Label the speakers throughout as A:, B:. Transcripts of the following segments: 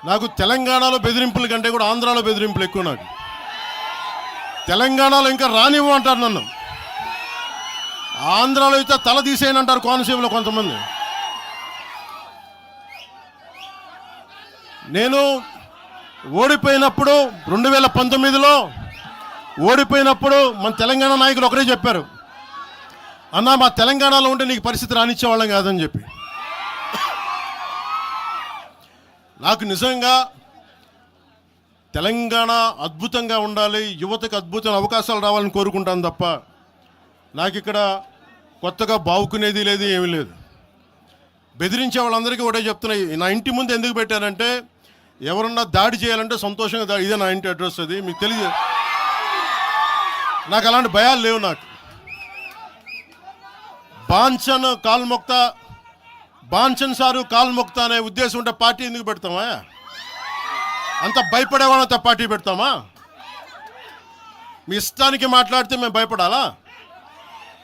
A: నాకు తెలంగాణలో బెదిరింపుల కంటే కూడా ఆంధ్రాలో బెదిరింపులు ఎక్కువ. నాకు తెలంగాణలో ఇంకా రానివ్వమంటారు నన్ను, ఆంధ్రాలో అయితే తల తీసేయనంటారు కోనసీమలో కొంతమంది. నేను ఓడిపోయినప్పుడు 2019లో ఓడిపోయినప్పుడు మన తెలంగాణ నాయకులు ఒకరే చెప్పారు, అన్నా మా తెలంగాణలో ఉంటే నీకు పరిస్థితి రానిచ్చేవాళ్ళం కాదని చెప్పి. నాకు నిజంగా తెలంగాణ అద్భుతంగా ఉండాలి, యువతకు అద్భుతమైన అవకాశాలు రావాలని కోరుకుంటాను తప్ప నాకు ఇక్కడ కొత్తగా బావుకునేది లేదు, ఏమీ లేదు. బెదిరించే వాళ్ళందరికీ ఒకటే చెప్తున్నా, నా ఇంటి ముందు ఎందుకు పెట్టారంటే ఎవరన్నా దాడి చేయాలంటే సంతోషంగా దాడి, ఇదే నా ఇంటి అడ్రస్, అది మీకు తెలియదు. నాకు అలాంటి భయాలు లేవు. నాకు బాంఛన్ కాల్మొక్త, బాంఛన్ సారు కాల్మొక్త అనే ఉద్దేశం ఉంటే పార్టీ ఎందుకు పెడతామా? అంత భయపడేవాళ్ళంత పార్టీ పెడతామా? మీ ఇష్టానికి మాట్లాడితే మేము భయపడాలా?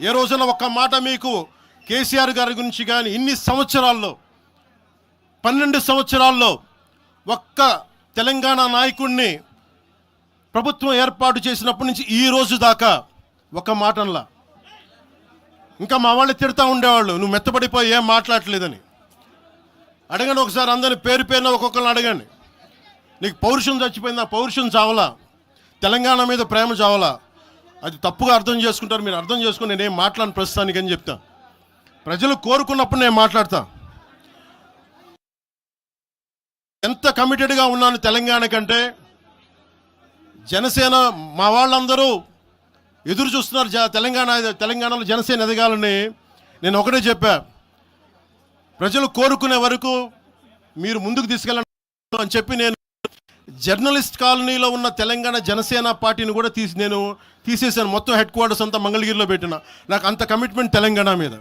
A: ఏ రోజున ఒక్క మాట మీకు కేసీఆర్ గారి గురించి కానీ ఇన్ని సంవత్సరాల్లో 12 సంవత్సరాల్లో ఒక్క తెలంగాణ నాయకుడిని ప్రభుత్వం ఏర్పాటు చేసినప్పటి నుంచి ఈ రోజు దాకా ఒక మాటంలా. ఇంకా మా వాళ్ళు తిడతా ఉండేవాళ్ళు, నువ్వు మెత్తబడిపోయి ఏం మాట్లాడలేదని. అడగండి ఒకసారి, అందరిని పేరు పేరున ఒక్కొక్కరిని అడగండి. నీకు పౌరుషం చచ్చిపోయిందా? పౌరుషం చావలా, తెలంగాణ మీద ప్రేమ చావలా. అది తప్పుగా అర్థం చేసుకుంటారు, మీరు అర్థం చేసుకుని నేనేం మాట్లాడిన ప్రస్తుతానికి అని చెప్తా. ప్రజలు కోరుకున్నప్పుడు నేను మాట్లాడతా. ఎంత కమిటెడ్గా ఉన్నాను తెలంగాణ కంటే, జనసేన మా వాళ్ళందరూ ఎదురు చూస్తున్నారు తెలంగాణలో జనసేన ఎదగాలని. నేను ఒకటే చెప్పా, ప్రజలు కోరుకునే వరకు మీరు ముందుకు తీసుకెళ్ళండి అని చెప్పి నేను జర్నలిస్ట్ కాలనీలో ఉన్న తెలంగాణ జనసేన పార్టీని కూడా నేను తీసేశాను. మొత్తం హెడ్ క్వార్టర్స్ అంతా మంగళగిరిలో పెట్టిన. నాకు అంత కమిట్మెంట్ తెలంగాణ మీద.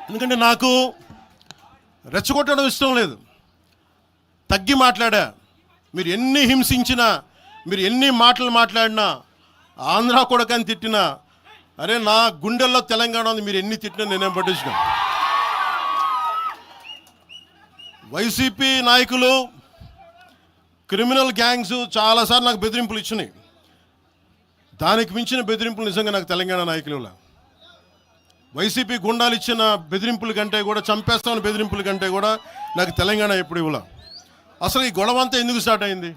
A: ఎందుకంటే నాకు రెచ్చగొట్టడం ఇష్టం లేదు, తగ్గి మాట్లాడా. మీరు ఎన్ని హింసించినా, మీరు ఎన్ని మాటలు మాట్లాడినా, ఆంధ్ర కొడకని తిట్టినా, అరే నా గుండెల్లో తెలంగాణ ఉంది, మీరు ఎన్ని తిట్టినా నేనేం పట్టించుకోను. వైసీపీ నాయకులు, క్రిమినల్ గ్యాంగ్స్ చాలాసార్లు నాకు బెదిరింపులు ఇచ్చినాయి. దానికి మించిన బెదిరింపులు నిజంగా నాకు తెలంగాణ నాయకులు. వైసీపీ గుండాలు ఇచ్చిన బెదిరింపుల కంటే కూడా, చంపేస్తామని బెదిరింపుల కంటే కూడా నాకు తెలంగాణ ఎప్పుడు ఇవ్వలే. అసలు ఈ గొడవ అంతా ఎందుకు స్టార్ట్ అయింది?